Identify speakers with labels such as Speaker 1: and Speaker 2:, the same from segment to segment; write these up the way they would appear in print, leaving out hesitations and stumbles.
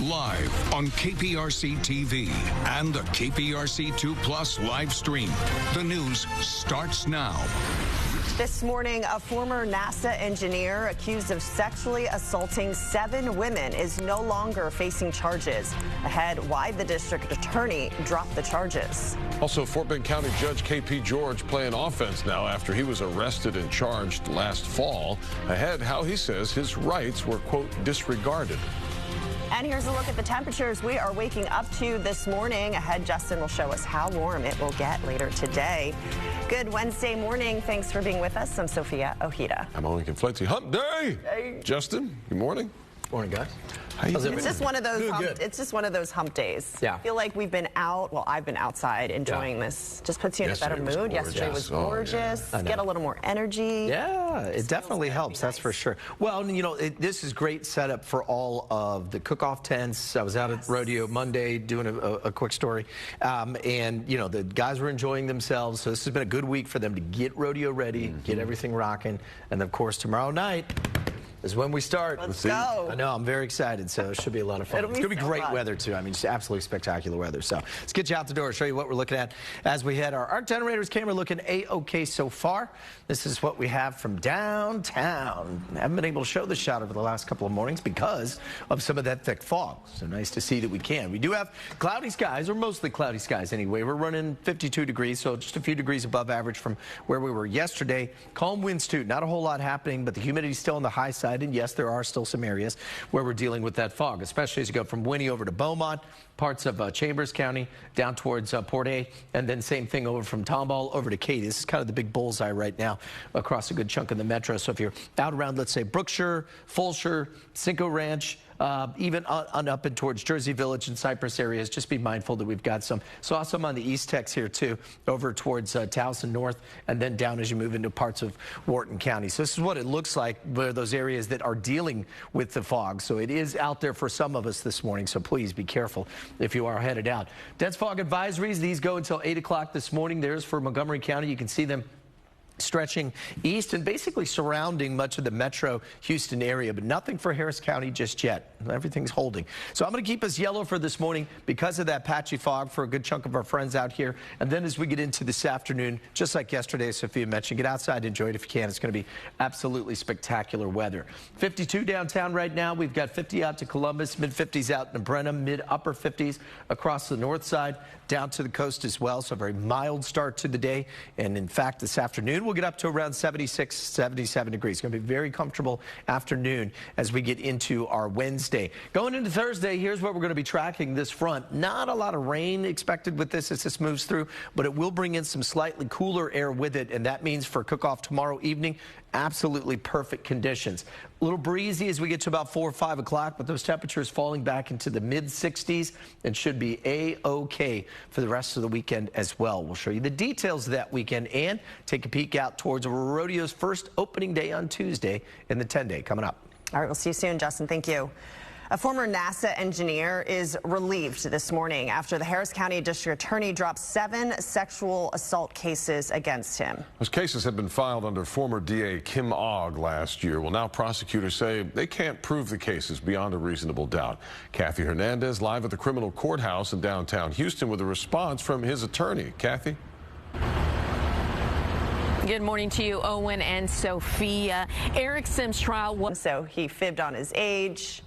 Speaker 1: live on KPRC TV and the KPRC 2 Plus live stream. The news starts now.
Speaker 2: This morning, a former NASA engineer accused of sexually assaulting 7 women is no longer facing charges. Ahead, why the district attorney dropped the charges.
Speaker 3: Also, Fort Bend County Judge KP George playing offense now after he was arrested and charged last fall. Ahead, how he says his rights were, quote, disregarded.
Speaker 2: And here's a look at the temperatures we are waking up to this morning. Ahead, Justin will show us how warm it will get later today. Good Wednesday morning. Thanks for being with us. I'm Sophia Ojeda.
Speaker 3: I'm Owen Confletti. Hump day! Hey. Justin, good morning.
Speaker 4: Morning, guys.
Speaker 2: It's just one of those. It's just one of those hump days.
Speaker 4: Yeah.
Speaker 2: I feel like we've been out. Well, I've been outside enjoying this. Just puts you in a better mood. Yesterday was gorgeous. Get a little more energy.
Speaker 4: Yeah, it definitely helps. That's for sure. Well, you know, this is great setup for all of the cook-off tents. I was out at Rodeo Monday doing a quick story, and you know the guys were enjoying themselves. So this has been a good week for them to get rodeo ready, get everything rocking, and of course tomorrow night is when we start.
Speaker 2: Let's go.
Speaker 4: I know, I'm very excited, so it should be a lot of fun. It's going to be great weather, too. I mean, just absolutely spectacular weather. So let's get you out the door, show you what we're looking at as we head. Our arc generators camera looking A-OK so far. This is what we have from downtown. I haven't been able to show the shot over the last couple of mornings because of some of that thick fog. So nice to see that we can. We do have cloudy skies, or mostly cloudy skies anyway. We're running 52 degrees, so just a few degrees above average from where we were yesterday. Calm winds, too. Not a whole lot happening, but the humidity still on the high side. And yes, there are still some areas where we're dealing with that fog, especially as you go from Winnie over to Beaumont, parts of Chambers County, down towards Port A, and then same thing over from Tomball over to Katy. This is kind of the big bullseye right now across a good chunk of the metro. So if you're out around, let's say, Brookshire, Fulshire, Cinco Ranch, even on up and towards Jersey Village and Cypress areas, just be mindful that we've got some. Saw some on the East Tex here, too, over towards Towson North, and then down as you move into parts of Wharton County. So this is what it looks like where those areas that are dealing with the fog. So it is out there for some of us this morning, so please be careful if you are headed out. Dense fog advisories, these go until 8 o'clock this morning. There's for Montgomery County. You can see them stretching east and basically surrounding much of the metro Houston area, but nothing for Harris County just yet. Everything's holding. So I'm going to keep us yellow for this morning because of that patchy fog for a good chunk of our friends out here. And then as we get into this afternoon, just like yesterday, Sophia mentioned, get outside, enjoy it if you can. It's going to be absolutely spectacular weather. 52 downtown right now. We've got 50 out to Columbus, mid-50s out in Brenham, mid-upper 50s across the north side, down to the coast as well. So a very mild start to the day. And in fact, this afternoon, we'll get up to around 76, 77 degrees. It's going to be a very comfortable afternoon as we get into our Wednesday. Going into Thursday, here's what we're going to be tracking this front. Not a lot of rain expected with this as this moves through, but it will bring in some slightly cooler air with it, and that means for cook-off tomorrow evening, absolutely perfect conditions. A little breezy as we get to about 4 or 5 o'clock, but those temperatures falling back into the mid-60s and should be A-OK for the rest of the weekend as well. We'll show you the details of that weekend and take a peek out towards Rodeo's first opening day on Tuesday in the 10-day coming up.
Speaker 2: All right, we'll see you soon, Justin. Thank you. A former NASA engineer is relieved this morning after the Harris County District Attorney dropped 7 sexual assault cases against him.
Speaker 3: Those cases had been filed under former DA Kim Ogg last year. Well, now prosecutors say they can't prove the cases beyond a reasonable doubt. Kathy Hernandez live at the criminal courthouse in downtown Houston with a response from his attorney. Kathy?
Speaker 5: Good morning to you, Owen and Sophia. Eric Sims' trial was...
Speaker 2: So he fibbed on his age,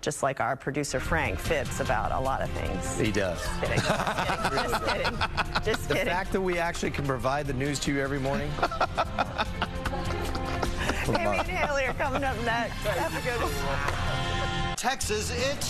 Speaker 2: just like our producer Frank fibs about a lot of things.
Speaker 4: He does.
Speaker 2: Just kidding. Just kidding. Just kidding.
Speaker 4: The fact that we actually can provide the news to you every morning.
Speaker 2: Amy and Haley are coming up next. Have a good one.
Speaker 6: Texas, it's